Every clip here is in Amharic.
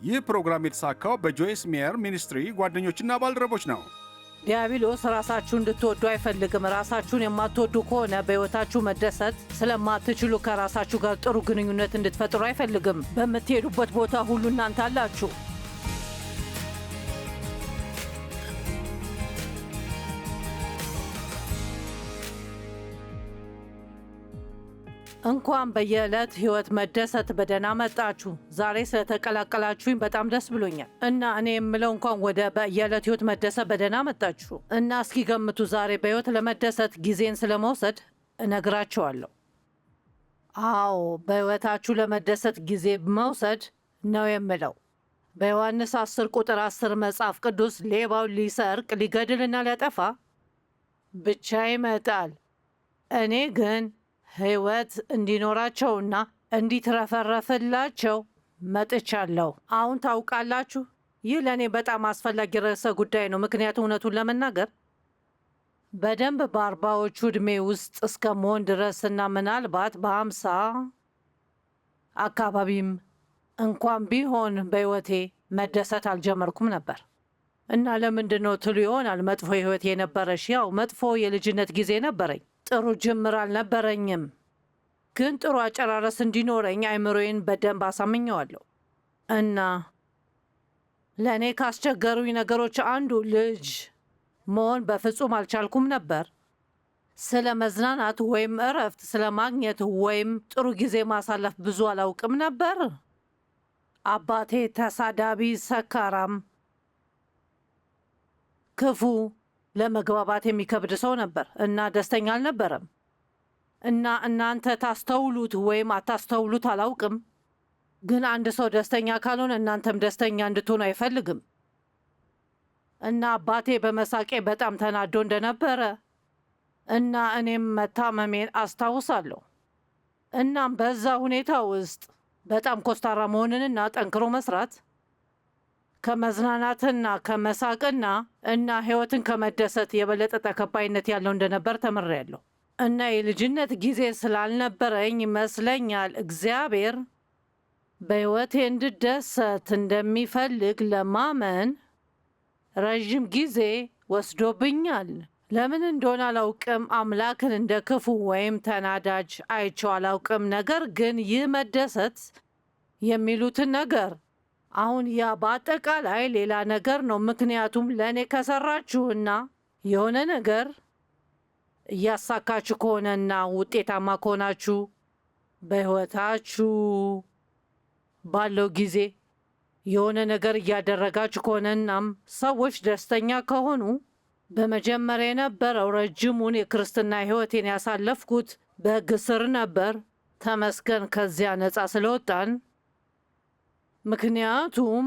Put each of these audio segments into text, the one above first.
ይህ ፕሮግራም የተሳካው በጆይስ ሜየር ሚኒስትሪ ጓደኞችና ባልደረቦች ነው። ዲያብሎስ ራሳችሁ እንድትወዱ አይፈልግም። ራሳችሁን የማትወዱ ከሆነ በሕይወታችሁ መደሰት ስለማትችሉ ከራሳችሁ ጋር ጥሩ ግንኙነት እንድትፈጥሩ አይፈልግም። በምትሄዱበት ቦታ ሁሉ እናንተ አላችሁ። እንኳን በየዕለት ሕይወት መደሰት በደህና መጣችሁ። ዛሬ ስለተቀላቀላችሁኝ በጣም ደስ ብሎኛል እና እኔ የምለው እንኳን ወደ በየዕለት ሕይወት መደሰት በደህና መጣችሁ እና እስኪ ገምቱ። ዛሬ በሕይወት ለመደሰት ጊዜን ስለመውሰድ እነግራችኋለሁ። አዎ በሕይወታችሁ ለመደሰት ጊዜ መውሰድ ነው የምለው። በዮሐንስ 10 ቁጥር 10 መጽሐፍ ቅዱስ ሌባው ሊሰርቅ ሊገድልና ሊያጠፋ ብቻ ይመጣል፣ እኔ ግን ሕይወት እንዲኖራቸውና እንዲትረፈረፍላቸው መጥቻለሁ። አሁን ታውቃላችሁ፣ ይህ ለእኔ በጣም አስፈላጊ ርዕሰ ጉዳይ ነው። ምክንያቱም እውነቱን ለመናገር በደንብ በ40ዎቹ ዕድሜ ውስጥ እስከ መሆን ድረስና ምናልባት በ50 አካባቢም እንኳን ቢሆን በሕይወቴ መደሰት አልጀመርኩም ነበር። እና ለምንድን ነው ትሉ ይሆናል። መጥፎ ሕይወት የነበረሽ? ያው መጥፎ የልጅነት ጊዜ ነበረኝ። ጥሩ ጅምር አልነበረኝም፣ ግን ጥሩ አጨራረስ እንዲኖረኝ አይምሮዬን በደንብ አሳምኘዋለሁ። እና ለእኔ ካስቸገሩኝ ነገሮች አንዱ ልጅ መሆን በፍጹም አልቻልኩም ነበር። ስለ መዝናናት ወይም እረፍት ስለ ማግኘት ወይም ጥሩ ጊዜ ማሳለፍ ብዙ አላውቅም ነበር። አባቴ ተሳዳቢ፣ ሰካራም፣ ክፉ፣ ለመግባባት የሚከብድ ሰው ነበር እና ደስተኛ አልነበረም። እና እናንተ ታስተውሉት ወይም አታስተውሉት አላውቅም፣ ግን አንድ ሰው ደስተኛ ካልሆነ እናንተም ደስተኛ እንድትሆኑ አይፈልግም። እና አባቴ በመሳቄ በጣም ተናዶ እንደነበረ እና እኔም መታመሜን አስታውሳለሁ። እናም በዛ ሁኔታ ውስጥ በጣም ኮስታራ መሆንንና ጠንክሮ መስራት ከመዝናናትና ከመሳቅና እና ሕይወትን ከመደሰት የበለጠ ተቀባይነት ያለው እንደነበር ተምሬያለሁ። እና የልጅነት ጊዜ ስላልነበረኝ ይመስለኛል እግዚአብሔር በሕይወቴ እንድደሰት እንደሚፈልግ ለማመን ረዥም ጊዜ ወስዶብኛል። ለምን እንደሆነ አላውቅም። አምላክን እንደ ክፉ ወይም ተናዳጅ አይቼው አላውቅም። ነገር ግን ይህ መደሰት የሚሉትን ነገር አሁን ያ በአጠቃላይ ሌላ ነገር ነው። ምክንያቱም ለእኔ ከሰራችሁና የሆነ ነገር እያሳካችሁ ከሆነና ውጤታማ ከሆናችሁ በሕይወታችሁ ባለው ጊዜ የሆነ ነገር እያደረጋችሁ ከሆነናም ሰዎች ደስተኛ ከሆኑ በመጀመሪያ የነበረው ረጅሙን የክርስትና ሕይወቴን ያሳለፍኩት በሕግ ስር ነበር። ተመስገን ከዚያ ነፃ ስለወጣን። ምክንያቱም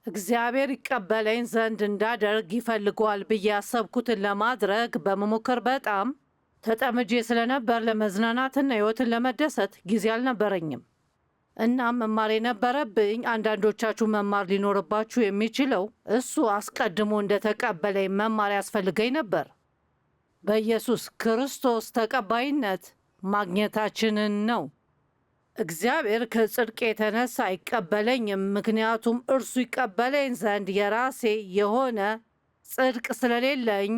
እግዚአብሔር ይቀበለኝ ዘንድ እንዳደርግ ይፈልገዋል ብዬ ያሰብኩትን ለማድረግ በመሞከር በጣም ተጠምጄ ስለነበር ለመዝናናትና ሕይወትን ለመደሰት ጊዜ አልነበረኝም። እናም መማር የነበረብኝ አንዳንዶቻችሁ መማር ሊኖርባችሁ የሚችለው እሱ አስቀድሞ እንደተቀበለኝ መማር ያስፈልገኝ ነበር። በኢየሱስ ክርስቶስ ተቀባይነት ማግኘታችንን ነው። እግዚአብሔር ከጽድቅ የተነሳ አይቀበለኝም፣ ምክንያቱም እርሱ ይቀበለኝ ዘንድ የራሴ የሆነ ጽድቅ ስለሌለኝ።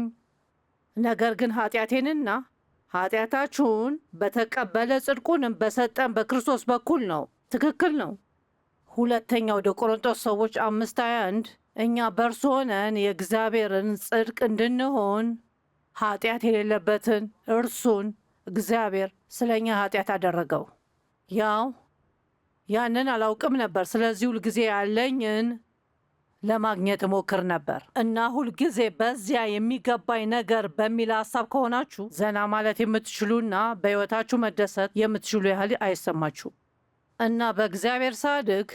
ነገር ግን ኃጢአቴንና ኃጢአታችሁን በተቀበለ ጽድቁንም በሰጠን በክርስቶስ በኩል ነው። ትክክል ነው። ሁለተኛ ወደ ቆሮንቶስ ሰዎች 5:21 እኛ በእርሱ ሆነን የእግዚአብሔርን ጽድቅ እንድንሆን ኃጢአት የሌለበትን እርሱን እግዚአብሔር ስለ እኛ ኃጢአት አደረገው። ያው ያንን አላውቅም ነበር። ስለዚህ ሁልጊዜ ያለኝን ለማግኘት እሞክር ነበር እና ሁልጊዜ በዚያ የሚገባኝ ነገር በሚል ሀሳብ ከሆናችሁ ዘና ማለት የምትችሉና በሕይወታችሁ መደሰት የምትችሉ ያህል አይሰማችሁ። እና በእግዚአብሔር ሳድግ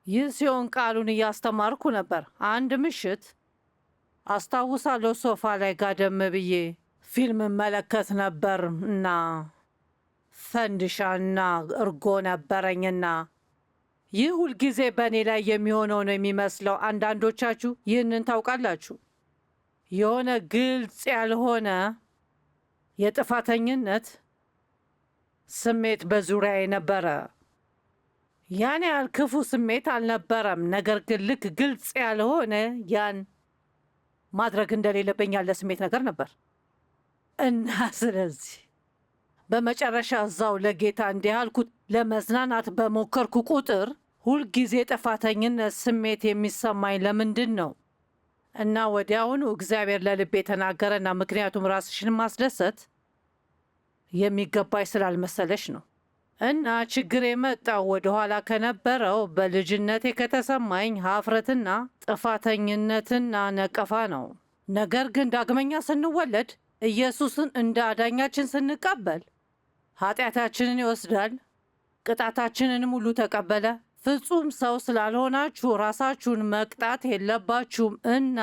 ይህ ሲሆን ቃሉን እያስተማርኩ ነበር። አንድ ምሽት አስታውሳለሁ፣ ሶፋ ላይ ጋደም ብዬ ፊልም መለከት ነበር እና ፈንድሻና እርጎ ነበረኝና ይህ ሁልጊዜ በእኔ ላይ የሚሆነው ነው የሚመስለው። አንዳንዶቻችሁ ይህንን ታውቃላችሁ። የሆነ ግልጽ ያልሆነ የጥፋተኝነት ስሜት በዙሪያዬ ነበረ። ያን ያህል ክፉ ስሜት አልነበረም። ነገር ግን ልክ ግልጽ ያልሆነ ያን ማድረግ እንደሌለብኝ ያለ ስሜት ነገር ነበር እና ስለዚህ በመጨረሻ እዛው ለጌታ እንዲህ አልኩት። ለመዝናናት በሞከርኩ ቁጥር ሁልጊዜ ጥፋተኝነት ስሜት የሚሰማኝ ለምንድን ነው? እና ወዲያውኑ እግዚአብሔር ለልቤ ተናገረና ምክንያቱም ራስሽን ማስደሰት የሚገባኝ ስላልመሰለሽ ነው። እና ችግር የመጣው ወደኋላ ከነበረው በልጅነቴ ከተሰማኝ ሀፍረትና ጥፋተኝነትና ነቀፋ ነው። ነገር ግን ዳግመኛ ስንወለድ ኢየሱስን እንደ አዳኛችን ስንቀበል ኃጢአታችንን ይወስዳል፣ ቅጣታችንንም ሁሉ ተቀበለ። ፍጹም ሰው ስላልሆናችሁ ራሳችሁን መቅጣት የለባችሁም እና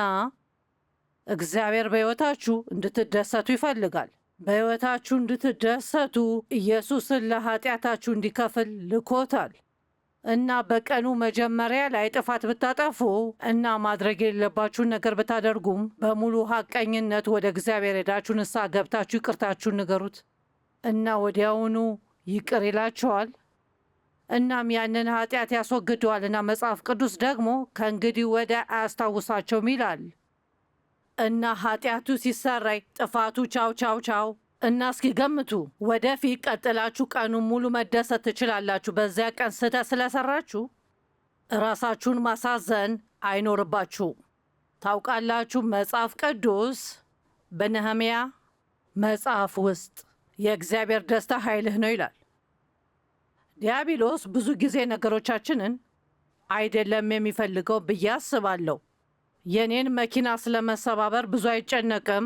እግዚአብሔር በሕይወታችሁ እንድትደሰቱ ይፈልጋል። በሕይወታችሁ እንድትደሰቱ ኢየሱስን ለኃጢአታችሁ እንዲከፍል ልኮታል እና በቀኑ መጀመሪያ ላይ ጥፋት ብታጠፉ እና ማድረግ የሌለባችሁን ነገር ብታደርጉም በሙሉ ሐቀኝነት ወደ እግዚአብሔር ሄዳችሁ ንስሐ ገብታችሁ ይቅርታችሁን ንገሩት እና ወዲያውኑ ይቅር ይላችኋል። እናም ያንን ኃጢአት ያስወግደዋል እና መጽሐፍ ቅዱስ ደግሞ ከእንግዲህ ወዲያ አያስታውሳቸውም ይላል እና ኃጢአቱ ሲሰራይ ጥፋቱ ቻው ቻው ቻው እና እስኪ ገምቱ፣ ወደፊት ቀጥላችሁ ቀኑን ሙሉ መደሰት ትችላላችሁ። በዚያ ቀን ስህተት ስለሰራችሁ ራሳችሁን ማሳዘን አይኖርባችሁ። ታውቃላችሁ መጽሐፍ ቅዱስ በነህምያ መጽሐፍ ውስጥ የእግዚአብሔር ደስታ ኃይልህ ነው ይላል። ዲያብሎስ ብዙ ጊዜ ነገሮቻችንን አይደለም የሚፈልገው ብዬ አስባለሁ። የኔን መኪና ስለመሰባበር ብዙ አይጨነቅም፣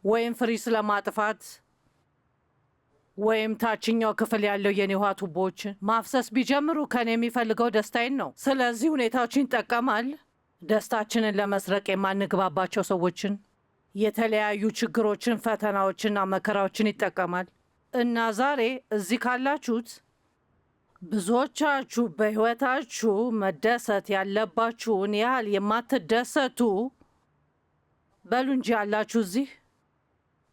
ወይም ፍሪ ስለማጥፋት ወይም ታችኛው ክፍል ያለው የኔ ውሃ ቱቦዎችን ማፍሰስ ቢጀምሩ ከኔ የሚፈልገው ደስታዬን ነው። ስለዚህ ሁኔታዎችን ይጠቀማል። ደስታችንን ለመስረቅ የማንግባባቸው ሰዎችን፣ የተለያዩ ችግሮችን፣ ፈተናዎችና መከራዎችን ይጠቀማል እና ዛሬ እዚህ ካላችሁት ብዙዎቻችሁ በሕይወታችሁ መደሰት ያለባችሁን ያህል የማትደሰቱ በሉ እንጂ ያላችሁ እዚህ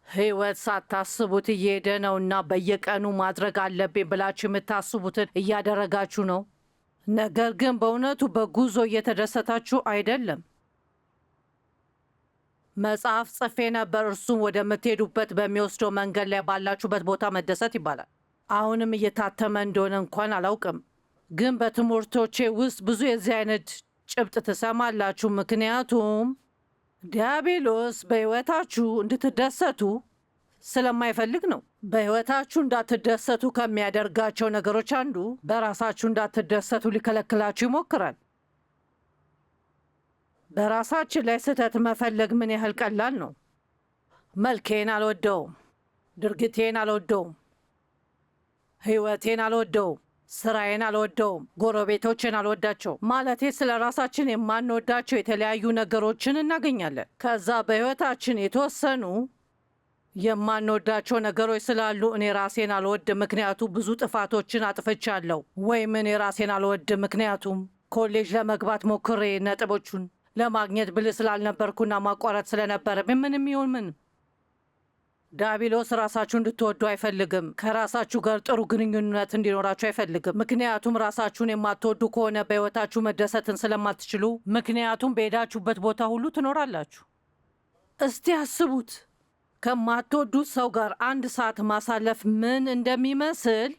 ሕይወት ሳታስቡት እየሄደ ነው እና በየቀኑ ማድረግ አለብኝ ብላችሁ የምታስቡትን እያደረጋችሁ ነው። ነገር ግን በእውነቱ በጉዞ እየተደሰታችሁ አይደለም። መጽሐፍ ጽፌ ነበር፣ እርሱም ወደምትሄዱበት በሚወስደው መንገድ ላይ ባላችሁበት ቦታ መደሰት ይባላል። አሁንም እየታተመ እንደሆነ እንኳን አላውቅም፣ ግን በትምህርቶቼ ውስጥ ብዙ የዚህ አይነት ጭብጥ ትሰማላችሁ። ምክንያቱም ዲያብሎስ በሕይወታችሁ እንድትደሰቱ ስለማይፈልግ ነው። በሕይወታችሁ እንዳትደሰቱ ከሚያደርጋቸው ነገሮች አንዱ በራሳችሁ እንዳትደሰቱ ሊከለክላችሁ ይሞክራል። በራሳችን ላይ ስህተት መፈለግ ምን ያህል ቀላል ነው። መልኬን አልወደውም፣ ድርጊቴን አልወደውም፣ ሕይወቴን አልወደውም፣ ስራዬን አልወደውም፣ ጎረቤቶችን አልወዳቸው። ማለቴ ስለ ራሳችን የማንወዳቸው የተለያዩ ነገሮችን እናገኛለን። ከዛ በሕይወታችን የተወሰኑ የማንወዳቸው ነገሮች ስላሉ እኔ ራሴን አልወድም ምክንያቱ ብዙ ጥፋቶችን አጥፍቻለሁ፣ ወይም እኔ ራሴን አልወድም ምክንያቱም ኮሌጅ ለመግባት ሞክሬ ነጥቦቹን ለማግኘት ብልህ ስላልነበርኩና ማቋረጥ ስለነበረ ምንም ይሁን ምን። ዲያብሎስ ራሳችሁ እንድትወዱ አይፈልግም። ከራሳችሁ ጋር ጥሩ ግንኙነት እንዲኖራችሁ አይፈልግም። ምክንያቱም ራሳችሁን የማትወዱ ከሆነ በሕይወታችሁ መደሰትን ስለማትችሉ፣ ምክንያቱም በሄዳችሁበት ቦታ ሁሉ ትኖራላችሁ። እስቲ አስቡት፣ ከማትወዱት ሰው ጋር 1 ሰዓት ማሳለፍ ምን እንደሚመስል።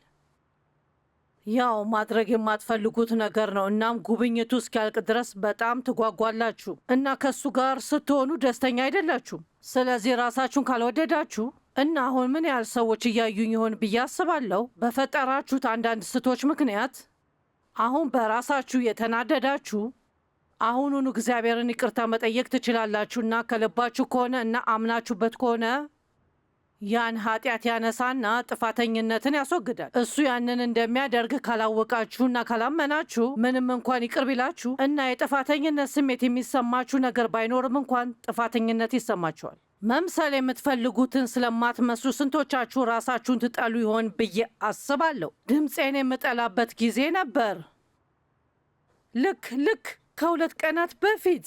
ያው ማድረግ የማትፈልጉት ነገር ነው። እናም ጉብኝቱ እስኪያልቅ ድረስ በጣም ትጓጓላችሁ እና ከሱ ጋር ስትሆኑ ደስተኛ አይደላችሁም። ስለዚህ ራሳችሁን ካልወደዳችሁ እና አሁን ምን ያህል ሰዎች እያዩኝ ይሆን ብዬ አስባለሁ። በፈጠራችሁት አንዳንድ ስህተቶች ምክንያት አሁን በራሳችሁ የተናደዳችሁ አሁኑኑ እግዚአብሔርን ይቅርታ መጠየቅ ትችላላችሁ እና ከልባችሁ ከሆነ እና አምናችሁበት ከሆነ ያን ኃጢአት ያነሳና ጥፋተኝነትን ያስወግዳል። እሱ ያንን እንደሚያደርግ ካላወቃችሁና ካላመናችሁ ምንም እንኳን ይቅር ቢላችሁ እና የጥፋተኝነት ስሜት የሚሰማችሁ ነገር ባይኖርም እንኳን ጥፋተኝነት ይሰማችኋል። መምሰል የምትፈልጉትን ስለማትመስሉ ስንቶቻችሁ ራሳችሁን ትጠሉ ይሆን ብዬ አስባለሁ። ድምፄን የምጠላበት ጊዜ ነበር። ልክ ከ2 ቀናት በፊት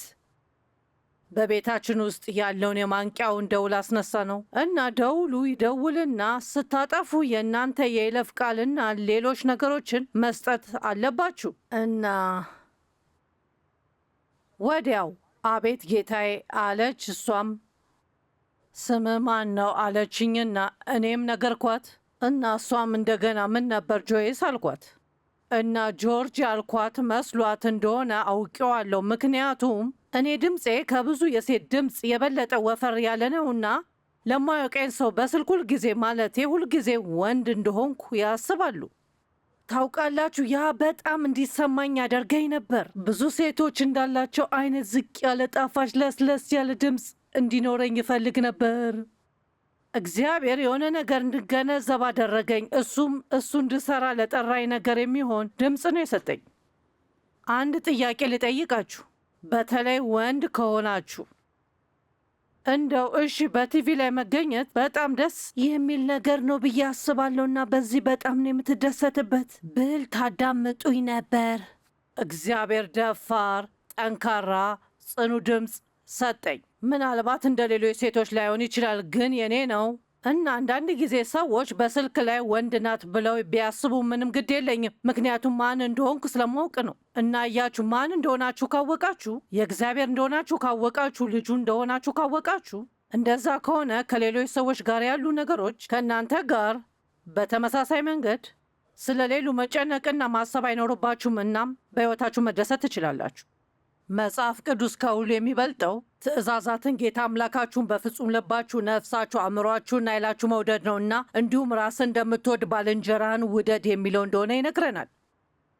በቤታችን ውስጥ ያለውን የማንቂያውን ደውል አስነሳ ነው እና ደውሉ ይደውልና ስታጠፉ የእናንተ የይለፍ ቃልና ሌሎች ነገሮችን መስጠት አለባችሁ እና ወዲያው አቤት ጌታዬ አለች። እሷም ስም ማን ነው አለችኝና እኔም ነገርኳት እና እሷም እንደገና ምን ነበር ጆይስ አልኳት እና ጆርጅ ያልኳት መስሏት እንደሆነ አውቄዋለሁ። ምክንያቱም እኔ ድምፄ ከብዙ የሴት ድምፅ የበለጠ ወፈር ያለ ነውና ለማያውቀኝ ሰው በስልክ ሁልጊዜ ማለቴ ሁልጊዜ ወንድ እንደሆንኩ ያስባሉ። ታውቃላችሁ፣ ያ በጣም እንዲሰማኝ ያደርገኝ ነበር። ብዙ ሴቶች እንዳላቸው አይነት ዝቅ ያለ ጣፋጭ ለስለስ ያለ ድምፅ እንዲኖረኝ ይፈልግ ነበር። እግዚአብሔር የሆነ ነገር እንድገነዘብ አደረገኝ። እሱም እሱ እንድሰራ ለጠራኝ ነገር የሚሆን ድምፅ ነው የሰጠኝ። አንድ ጥያቄ ልጠይቃችሁ፣ በተለይ ወንድ ከሆናችሁ እንደው እሺ፣ በቲቪ ላይ መገኘት በጣም ደስ የሚል ነገር ነው ብዬ አስባለሁና በዚህ በጣም ነው የምትደሰትበት ብል ታዳምጡኝ ነበር። እግዚአብሔር ደፋር፣ ጠንካራ፣ ጽኑ ድምፅ ሰጠኝ። ምናልባት እንደ ሌሎች ሴቶች ላይሆን ይችላል፣ ግን የኔ ነው እና አንዳንድ ጊዜ ሰዎች በስልክ ላይ ወንድ ናት ብለው ቢያስቡ ምንም ግድ የለኝም፣ ምክንያቱም ማን እንደሆንኩ ስለማውቅ ነው። እና እያችሁ ማን እንደሆናችሁ ካወቃችሁ፣ የእግዚአብሔር እንደሆናችሁ ካወቃችሁ፣ ልጁ እንደሆናችሁ ካወቃችሁ፣ እንደዛ ከሆነ ከሌሎች ሰዎች ጋር ያሉ ነገሮች ከእናንተ ጋር በተመሳሳይ መንገድ ስለ ሌሉ መጨነቅና ማሰብ አይኖርባችሁም። እናም በሕይወታችሁ መደሰት ትችላላችሁ። መጽሐፍ ቅዱስ ከሁሉ የሚበልጠው ትእዛዛትን ጌታ አምላካችሁን በፍጹም ልባችሁ፣ ነፍሳችሁ፣ አእምሯችሁና ኃይላችሁ መውደድ ነው እና እንዲሁም ራስን እንደምትወድ ባልንጀራህን ውደድ የሚለው እንደሆነ ይነግረናል።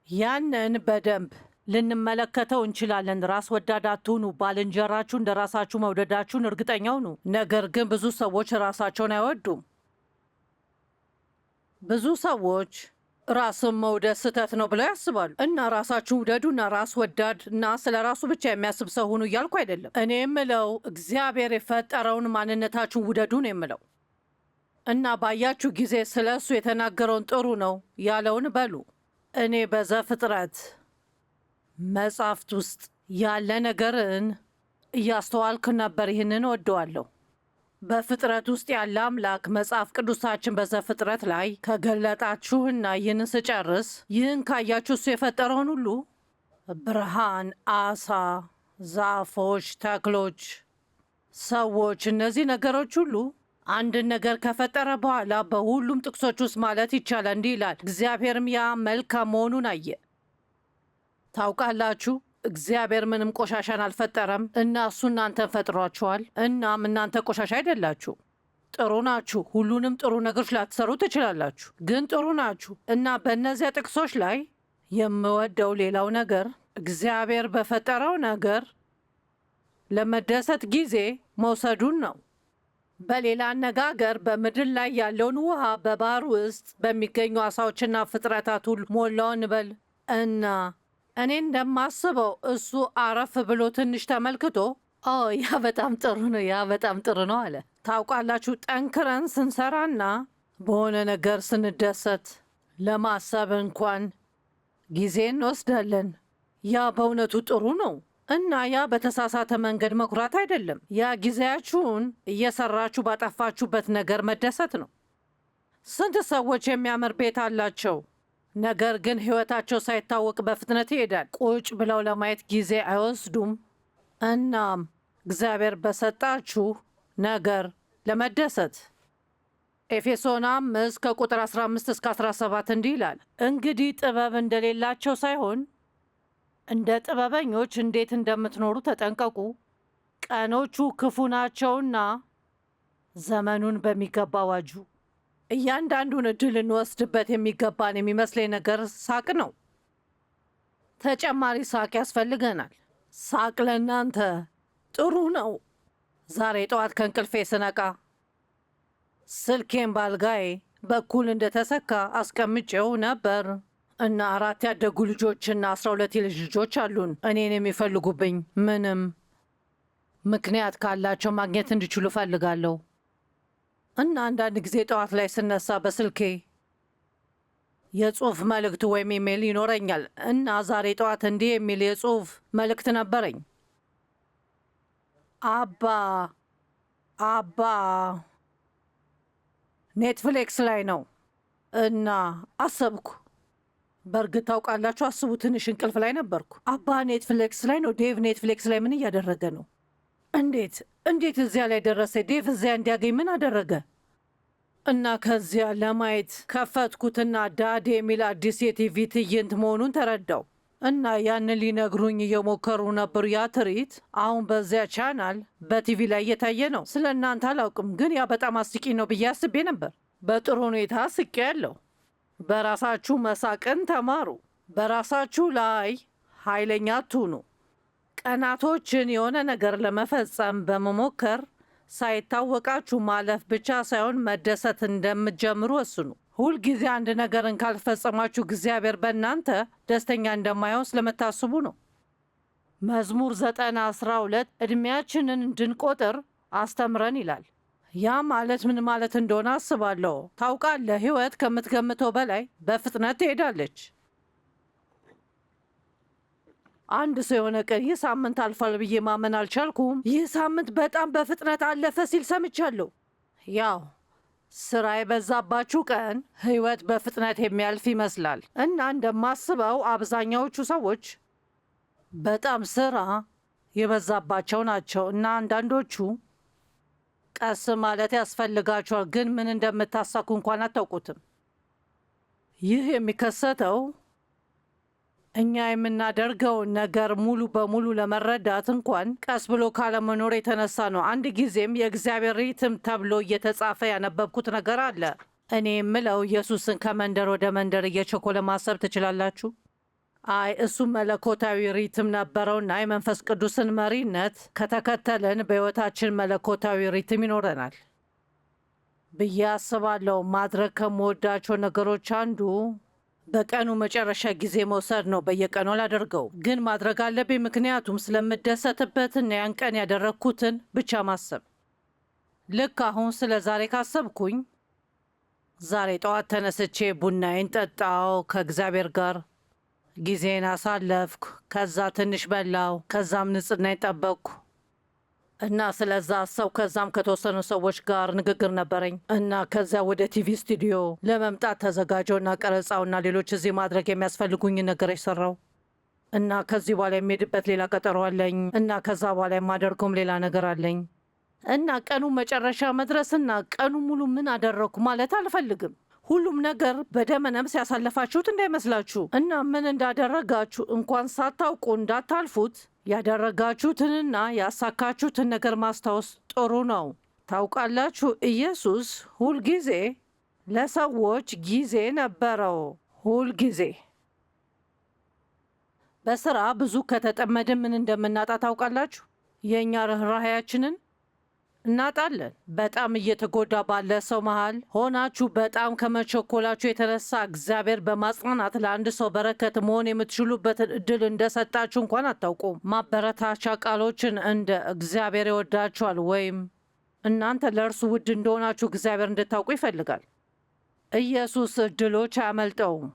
ያንን በደንብ ልንመለከተው እንችላለን። ራስ ወዳድ አትሁኑ፣ ባልንጀራችሁ እንደ ራሳችሁ መውደዳችሁን እርግጠኛ ሁኑ። ነገር ግን ብዙ ሰዎች ራሳቸውን አይወዱም። ብዙ ሰዎች ራስን መውደድ ስህተት ነው ብለው ያስባሉ እና ራሳችሁን ውደዱና ራስ ወዳድ እና ስለ ራሱ ብቻ የሚያስብ ሰው ሁኑ እያልኩ አይደለም። እኔ የምለው እግዚአብሔር የፈጠረውን ማንነታችሁን ውደዱ ነው የምለው እና ባያችሁ ጊዜ ስለ እሱ የተናገረውን ጥሩ ነው ያለውን በሉ። እኔ በዘፍጥረት መጽሐፍት ውስጥ ያለ ነገርን እያስተዋልክ ነበር። ይህንን ወደዋለሁ። በፍጥረት ውስጥ ያለ አምላክ መጽሐፍ ቅዱሳችን በዘፍጥረት ላይ ከገለጣችሁና ይህንን ስጨርስ ይህን ካያችሁ እሱ የፈጠረውን ሁሉ ብርሃን፣ አሳ፣ ዛፎች፣ ተክሎች፣ ሰዎች፣ እነዚህ ነገሮች ሁሉ አንድን ነገር ከፈጠረ በኋላ በሁሉም ጥቅሶች ውስጥ ማለት ይቻላል እንዲህ ይላል፣ እግዚአብሔርም ያ መልካም መሆኑን አየ። ታውቃላችሁ እግዚአብሔር ምንም ቆሻሻን አልፈጠረም እና እሱ እናንተን ፈጥሯችኋል። እናም እናንተ ቆሻሻ አይደላችሁ፣ ጥሩ ናችሁ። ሁሉንም ጥሩ ነገሮች ላትሰሩ ትችላላችሁ፣ ግን ጥሩ ናችሁ። እና በእነዚያ ጥቅሶች ላይ የምወደው ሌላው ነገር እግዚአብሔር በፈጠረው ነገር ለመደሰት ጊዜ መውሰዱን ነው። በሌላ አነጋገር በምድር ላይ ያለውን ውሃ በባህር ውስጥ በሚገኙ አሳዎችና ፍጥረታት ሁሉ ሞላው እንበል እና እኔ እንደማስበው እሱ አረፍ ብሎ ትንሽ ተመልክቶ ያ በጣም ጥሩ ነው፣ ያ በጣም ጥሩ ነው አለ። ታውቃላችሁ ጠንክረን ስንሰራና በሆነ ነገር ስንደሰት ለማሰብ እንኳን ጊዜ እንወስዳለን። ያ በእውነቱ ጥሩ ነው እና ያ በተሳሳተ መንገድ መኩራት አይደለም። ያ ጊዜያችሁን እየሰራችሁ ባጠፋችሁበት ነገር መደሰት ነው። ስንት ሰዎች የሚያምር ቤት አላቸው፣ ነገር ግን ሕይወታቸው ሳይታወቅ በፍጥነት ይሄዳል። ቁጭ ብለው ለማየት ጊዜ አይወስዱም። እናም እግዚአብሔር በሰጣችሁ ነገር ለመደሰት ኤፌሶን 5 ከቁጥር 15 እስከ 17 እንዲህ ይላል፣ እንግዲህ ጥበብ እንደሌላቸው ሳይሆን እንደ ጥበበኞች እንዴት እንደምትኖሩ ተጠንቀቁ። ቀኖቹ ክፉ ናቸውና ዘመኑን በሚገባ ዋጁ። እያንዳንዱን እድል እንወስድበት የሚገባን የሚመስለኝ ነገር ሳቅ ነው። ተጨማሪ ሳቅ ያስፈልገናል። ሳቅ ለእናንተ ጥሩ ነው። ዛሬ ጠዋት ከእንቅልፌ ስነቃ ስልኬን ባልጋዬ በኩል እንደተሰካ አስቀምጬው ነበር እና 4 ያደጉ ልጆችና 12 የልጅ ልጆች አሉን። እኔን የሚፈልጉብኝ ምንም ምክንያት ካላቸው ማግኘት እንዲችሉ እፈልጋለሁ። እና አንዳንድ ጊዜ ጠዋት ላይ ስነሳ በስልኬ የጽሑፍ መልእክት ወይም ኢሜይል ይኖረኛል እና ዛሬ ጠዋት እንዲህ የሚል የጽሑፍ መልእክት ነበረኝ። አባ አባ ኔትፍሊክስ ላይ ነው እና አሰብኩ። በእርግጥ ታውቃላችሁ፣ አስቡ፣ ትንሽ እንቅልፍ ላይ ነበርኩ። አባ ኔትፍሊክስ ላይ ነው። ዴቭ ኔትፍሊክስ ላይ ምን እያደረገ ነው? እንዴት እዚያ ላይ ደረሰ? ዴቭ እዚያ እንዲያገኝ ምን አደረገ? እና ከዚያ ለማየት ከፈትኩትና ዳድ የሚል አዲስ የቲቪ ትዕይንት መሆኑን ተረዳው እና ያንን ሊነግሩኝ እየሞከሩ ነበሩ። ያ ትርኢት አሁን በዚያ ቻናል በቲቪ ላይ እየታየ ነው። ስለ እናንተ አላውቅም፣ ግን ያ በጣም አስቂ ነው ብዬ አስቤ ነበር። በጥሩ ሁኔታ ስቄ ያለው። በራሳችሁ መሳቅን ተማሩ። በራሳችሁ ላይ ኃይለኛ አትሁኑ። ቀናቶችን የሆነ ነገር ለመፈጸም በመሞከር ሳይታወቃችሁ ማለፍ ብቻ ሳይሆን መደሰት እንደምትጀምሩ ወስኑ። ሁልጊዜ አንድ ነገርን ካልፈጸማችሁ እግዚአብሔር በእናንተ ደስተኛ እንደማይሆን ስለምታስቡ ነው። መዝሙር 90:12 ዕድሜያችንን እንድንቆጥር አስተምረን ይላል። ያ ማለት ምን ማለት እንደሆነ አስባለሁ። ታውቃለህ፣ ሕይወት ከምትገምተው በላይ በፍጥነት ትሄዳለች። አንድ ሰው የሆነ ቀን ይህ ሳምንት አልፏል ብዬ ማመን አልቻልኩም፣ ይህ ሳምንት በጣም በፍጥነት አለፈ ሲል ሰምቻለሁ። ያው ስራ የበዛባችሁ ቀን ሕይወት በፍጥነት የሚያልፍ ይመስላል እና እንደማስበው አብዛኛዎቹ ሰዎች በጣም ስራ የበዛባቸው ናቸው እና አንዳንዶቹ ቀስ ማለት ያስፈልጋቸዋል፣ ግን ምን እንደምታሳኩ እንኳን አታውቁትም። ይህ የሚከሰተው እኛ የምናደርገውን ነገር ሙሉ በሙሉ ለመረዳት እንኳን ቀስ ብሎ ካለመኖር የተነሳ ነው። አንድ ጊዜም የእግዚአብሔር ሪትም ተብሎ እየተጻፈ ያነበብኩት ነገር አለ። እኔ የምለው ኢየሱስን ከመንደር ወደ መንደር እየቸኮለ ማሰብ ትችላላችሁ? አይ እሱ መለኮታዊ ሪትም ነበረውና የመንፈስ ቅዱስን መሪነት ከተከተልን በሕይወታችን መለኮታዊ ሪትም ይኖረናል ብዬ አስባለሁ። ማድረግ ከምወዳቸው ነገሮች አንዱ በቀኑ መጨረሻ ጊዜ መውሰድ ነው። በየቀኑ አላደርገው፣ ግን ማድረግ አለብኝ፣ ምክንያቱም ስለምደሰትበትና ያን ቀን ያደረግኩትን ብቻ ማሰብ። ልክ አሁን ስለ ዛሬ ካሰብኩኝ፣ ዛሬ ጠዋት ተነስቼ ቡናዬን ጠጣው፣ ከእግዚአብሔር ጋር ጊዜን አሳለፍኩ፣ ከዛ ትንሽ በላው፣ ከዛም ንጽህናዬን ጠበቅኩ እና ስለዛ ሰው ከዛም ከተወሰኑ ሰዎች ጋር ንግግር ነበረኝ እና ከዚያ ወደ ቲቪ ስቱዲዮ ለመምጣት ተዘጋጀውና ቀረጻውና ሌሎች እዚህ ማድረግ የሚያስፈልጉኝ ነገር ሰራው እና ከዚህ በኋላ የሚሄድበት ሌላ ቀጠሮ አለኝ እና ከዛ በኋላ የማደርገውም ሌላ ነገር አለኝ እና ቀኑ መጨረሻ መድረስና ቀኑ ሙሉ ምን አደረግኩ ማለት አልፈልግም። ሁሉም ነገር በደመ ነፍስ ያሳለፋችሁት እንዳይመስላችሁ እና ምን እንዳደረጋችሁ እንኳን ሳታውቁ እንዳታልፉት ያደረጋችሁትንና ያሳካችሁትን ነገር ማስታወስ ጥሩ ነው። ታውቃላችሁ፣ ኢየሱስ ሁልጊዜ ለሰዎች ጊዜ ነበረው። ሁልጊዜ በስራ ብዙ ከተጠመድን ምን እንደምናጣ ታውቃላችሁ? የእኛ ርኅራኄያችንን እናጣለን። በጣም እየተጎዳ ባለ ሰው መሃል ሆናችሁ በጣም ከመቸኮላችሁ የተነሳ እግዚአብሔር በማጽናናት ለአንድ ሰው በረከት መሆን የምትችሉበትን እድል እንደሰጣችሁ እንኳን አታውቁም። ማበረታቻ ቃሎችን እንደ እግዚአብሔር ይወዳችኋል ወይም እናንተ ለእርሱ ውድ እንደሆናችሁ እግዚአብሔር እንድታውቁ ይፈልጋል። ኢየሱስ እድሎች አያመልጠውም።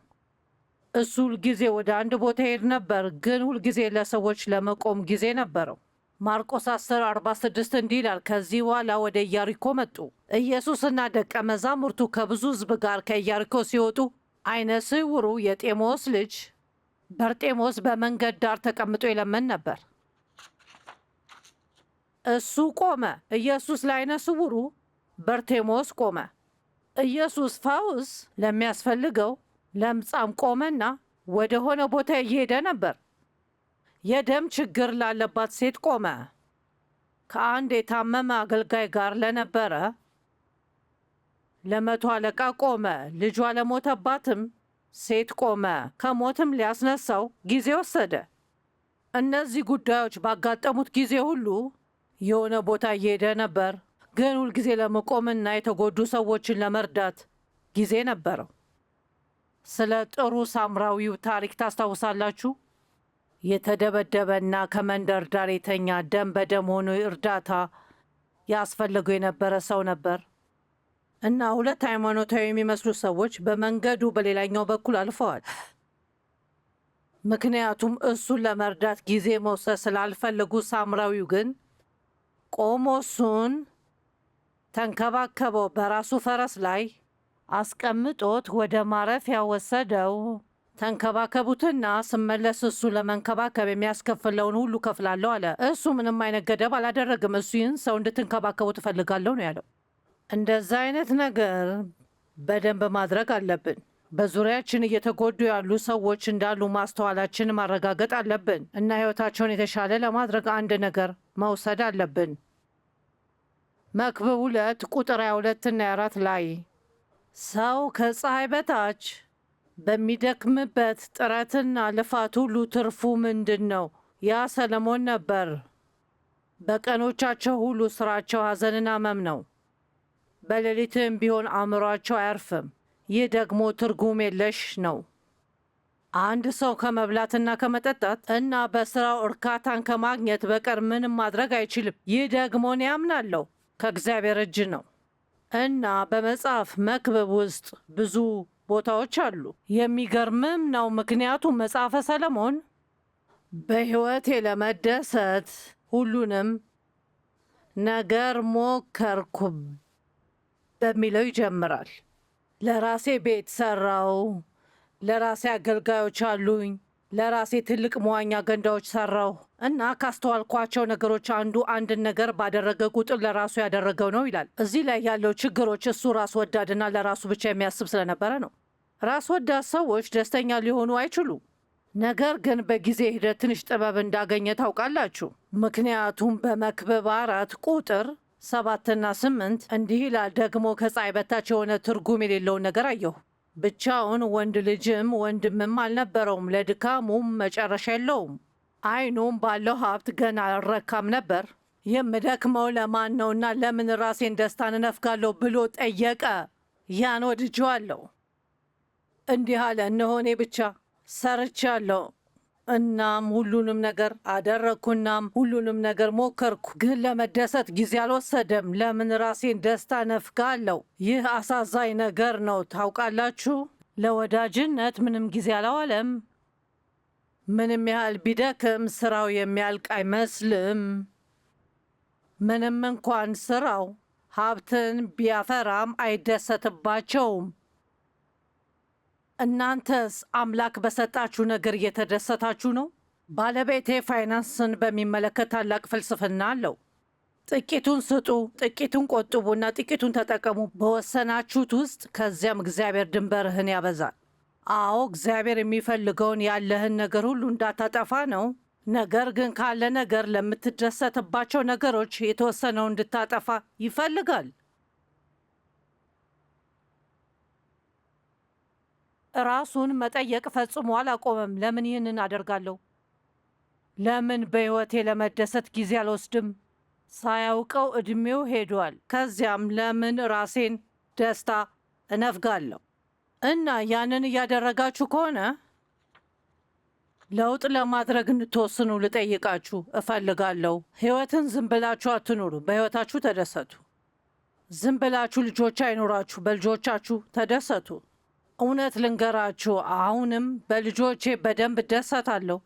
እሱ ሁልጊዜ ወደ አንድ ቦታ ይሄድ ነበር፣ ግን ሁልጊዜ ለሰዎች ለመቆም ጊዜ ነበረው። ማርቆስ 10:46 እንዲህ ይላል፣ ከዚህ በኋላ ወደ ኢያሪኮ መጡ። ኢየሱስና ደቀ መዛሙርቱ ከብዙ ሕዝብ ጋር ከኢያሪኮ ሲወጡ ዓይነ ስውሩ የጤሞስ ልጅ በርጤሞስ በመንገድ ዳር ተቀምጦ ይለምን ነበር። እሱ ቆመ። ኢየሱስ ለዓይነ ስውሩ በርጤሞስ ቆመ። ኢየሱስ ፈውስ ለሚያስፈልገው ለምጻም ቆመና ወደ ሆነ ቦታ እየሄደ ነበር። የደም ችግር ላለባት ሴት ቆመ። ከአንድ የታመመ አገልጋይ ጋር ለነበረ ለመቶ አለቃ ቆመ። ልጇ ለሞተባትም ሴት ቆመ። ከሞትም ሊያስነሳው ጊዜ ወሰደ። እነዚህ ጉዳዮች ባጋጠሙት ጊዜ ሁሉ የሆነ ቦታ እየሄደ ነበር፣ ግን ሁልጊዜ ለመቆምና የተጎዱ ሰዎችን ለመርዳት ጊዜ ነበረው። ስለ ጥሩ ሳምራዊው ታሪክ ታስታውሳላችሁ? የተደበደበና ከመንደር ዳር የተኛ ደም በደም ሆኖ እርዳታ ያስፈልገው የነበረ ሰው ነበር እና ሁለት ሃይማኖታዊ የሚመስሉ ሰዎች በመንገዱ በሌላኛው በኩል አልፈዋል። ምክንያቱም እሱን ለመርዳት ጊዜ መውሰድ ስላልፈለጉ፣ ሳምራዊው ግን ቆሞሱን ተንከባከበው። በራሱ ፈረስ ላይ አስቀምጦት ወደ ማረፊያ ወሰደው። ተንከባከቡትና ስመለስ እሱ ለመንከባከብ የሚያስከፍለውን ሁሉ ከፍላለሁ አለ። እሱ ምንም አይነት ገደብ አላደረግም። እሱ ይህን ሰው እንድትንከባከቡ ትፈልጋለሁ ነው ያለው። እንደዛ አይነት ነገር በደንብ ማድረግ አለብን። በዙሪያችን እየተጎዱ ያሉ ሰዎች እንዳሉ ማስተዋላችን ማረጋገጥ አለብን እና ሕይወታቸውን የተሻለ ለማድረግ አንድ ነገር መውሰድ አለብን። መክብብ 2 ቁጥር 22 እና 24 ላይ ሰው ከፀሐይ በታች በሚደክምበት ጥረትና ልፋት ሁሉ ትርፉ ምንድን ነው? ያ ሰለሞን ነበር። በቀኖቻቸው ሁሉ ስራቸው ሐዘንና ሕመም ነው። በሌሊትም ቢሆን አእምሯቸው አያርፍም። ይህ ደግሞ ትርጉም የለሽ ነው። አንድ ሰው ከመብላትና ከመጠጣት እና በስራው እርካታን ከማግኘት በቀር ምንም ማድረግ አይችልም። ይህ ደግሞ እኔ አምናለሁ ከእግዚአብሔር እጅ ነው። እና በመጽሐፍ መክብብ ውስጥ ብዙ ቦታዎች አሉ። የሚገርምም ነው፣ ምክንያቱም መጽሐፈ ሰለሞን በሕይወቴ ለመደሰት ሁሉንም ነገር ሞከርኩ በሚለው ይጀምራል። ለራሴ ቤት ሰራው፣ ለራሴ አገልጋዮች አሉኝ፣ ለራሴ ትልቅ መዋኛ ገንዳዎች ሰራው እና ካስተዋልኳቸው ነገሮች አንድን ነገር ባደረገ ቁጥር ለራሱ ያደረገው ነው ይላል። እዚህ ላይ ያለው ችግሮች እሱ ራስ ወዳድና ለራሱ ብቻ የሚያስብ ስለነበረ ነው። ራስ ወዳድ ሰዎች ደስተኛ ሊሆኑ አይችሉም። ነገር ግን በጊዜ ሂደት ትንሽ ጥበብ እንዳገኘ ታውቃላችሁ። ምክንያቱም በመክብብ 4 ቁጥር 7 እና 8 እንዲህ ይላል፣ ደግሞ ከፀሐይ በታች የሆነ ትርጉም የሌለውን ነገር አየሁ። ብቻውን ወንድ ልጅም ወንድምም አልነበረውም፣ ለድካሙም መጨረሻ የለውም። አይኑም ባለው ሀብት ገና አልረካም ነበር። የምደክመው ለማን ነውና ለምን ራሴን ደስታን እነፍጋለሁ ብሎ ጠየቀ። ያን ወድጄዋለሁ። እንዲህ አለ፣ እነሆ እኔ ብቻ ሰርቻለሁ፣ እናም ሁሉንም ነገር አደረግኩናም ሁሉንም ነገር ሞከርኩ፣ ግን ለመደሰት ጊዜ አልወሰደም። ለምን ራሴን ደስታ ነፍጋለሁ? ይህ አሳዛኝ ነገር ነው። ታውቃላችሁ፣ ለወዳጅነት ምንም ጊዜ አላዋለም። ምንም ያህል ቢደክም ስራው የሚያልቅ አይመስልም። ምንም እንኳን ስራው ሀብትን ቢያፈራም አይደሰትባቸውም። እናንተስ አምላክ በሰጣችሁ ነገር እየተደሰታችሁ ነው? ባለቤቴ ፋይናንስን በሚመለከት ታላቅ ፍልስፍና አለው። ጥቂቱን ስጡ፣ ጥቂቱን ቆጥቡና ጥቂቱን ተጠቀሙ በወሰናችሁት ውስጥ። ከዚያም እግዚአብሔር ድንበርህን ያበዛል። አዎ፣ እግዚአብሔር የሚፈልገውን ያለህን ነገር ሁሉ እንዳታጠፋ ነው። ነገር ግን ካለ ነገር ለምትደሰትባቸው ነገሮች የተወሰነው እንድታጠፋ ይፈልጋል። ራሱን መጠየቅ ፈጽሞ አላቆመም። ለምን ይህንን አደርጋለሁ? ለምን በሕይወቴ ለመደሰት ጊዜ አልወስድም? ሳያውቀው ዕድሜው ሄዷል። ከዚያም ለምን ራሴን ደስታ እነፍጋለሁ? እና ያንን እያደረጋችሁ ከሆነ ለውጥ ለማድረግ እንድትወስኑ ልጠይቃችሁ እፈልጋለሁ። ሕይወትን ዝም ብላችሁ አትኑሩ። በሕይወታችሁ ተደሰቱ። ዝም ብላችሁ ልጆች አይኑራችሁ። በልጆቻችሁ ተደሰቱ። እውነት ልንገራችሁ፣ አሁንም በልጆቼ በደንብ እደሰታለሁ።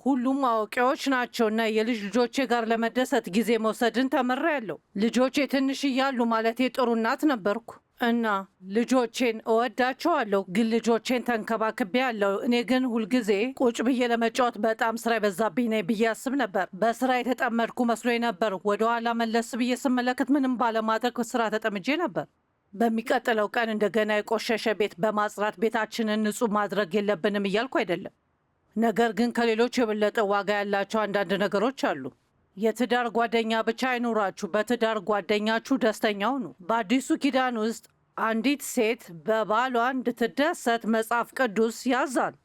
ሁሉም አዋቂዎች ናቸውና የልጅ ልጆቼ ጋር ለመደሰት ጊዜ መውሰድን ተምሬያለሁ። ልጆቼ ትንሽ እያሉ ማለቴ ጥሩ እናት ነበርኩ እና ልጆቼን እወዳቸዋለሁ፣ ግን ልጆቼን ተንከባክቤያለሁ። እኔ ግን ሁልጊዜ ቁጭ ብዬ ለመጫወት በጣም ስራ የበዛብኝ ነኝ ብዬ አስብ ነበር። በስራ የተጠመድኩ መስሎኝ ነበር። ወደኋላ መለስ ብዬ ስመለከት ምንም ባለማድረግ ስራ ተጠምጄ ነበር። በሚቀጥለው ቀን እንደገና የቆሸሸ ቤት በማጽራት ቤታችንን ንጹህ ማድረግ የለብንም እያልኩ አይደለም። ነገር ግን ከሌሎች የበለጠ ዋጋ ያላቸው አንዳንድ ነገሮች አሉ። የትዳር ጓደኛ ብቻ አይኑራችሁ፣ በትዳር ጓደኛችሁ ደስተኛ ሁኑ። በአዲሱ ኪዳን ውስጥ አንዲት ሴት በባሏ እንድትደሰት መጽሐፍ ቅዱስ ያዛል።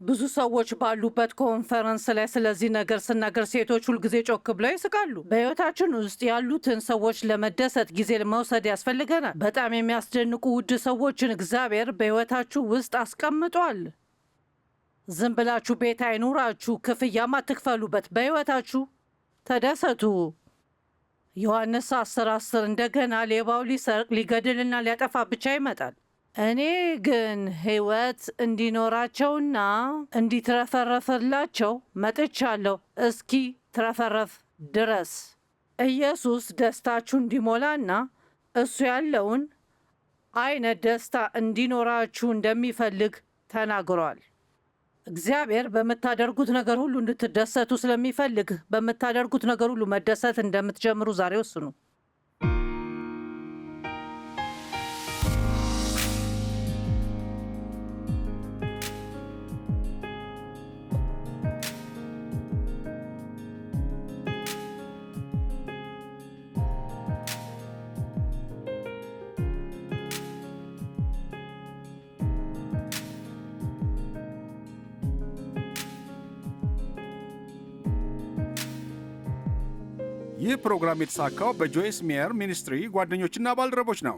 ብዙ ሰዎች ባሉበት ኮንፈረንስ ላይ ስለዚህ ነገር ስናገር ሴቶች ሁልጊዜ ጮክ ብለው ይስቃሉ። በሕይወታችን ውስጥ ያሉትን ሰዎች ለመደሰት ጊዜ መውሰድ ያስፈልገናል። በጣም የሚያስደንቁ ውድ ሰዎችን እግዚአብሔር በሕይወታችሁ ውስጥ አስቀምጧል። ዝም ብላችሁ ቤት አይኑራችሁ፣ ክፍያም አትክፈሉበት። በሕይወታችሁ ተደሰቱ። ዮሐንስ 10:10 እንደገና ሌባው ሊሰርቅ ሊገድልና ሊያጠፋ ብቻ ይመጣል፣ እኔ ግን ሕይወት እንዲኖራቸውና እንዲትረፈረፍላቸው መጥቻለሁ። እስኪ ትረፈረፍ ድረስ ኢየሱስ ደስታችሁ እንዲሞላና እሱ ያለውን አይነት ደስታ እንዲኖራችሁ እንደሚፈልግ ተናግሯል። እግዚአብሔር በምታደርጉት ነገር ሁሉ እንድትደሰቱ ስለሚፈልግ በምታደርጉት ነገር ሁሉ መደሰት እንደምትጀምሩ ዛሬ ወስኑ። ይህ ፕሮግራም የተሳካው በጆይስ ሜየር ሚኒስትሪ ጓደኞችና ባልደረቦች ነው።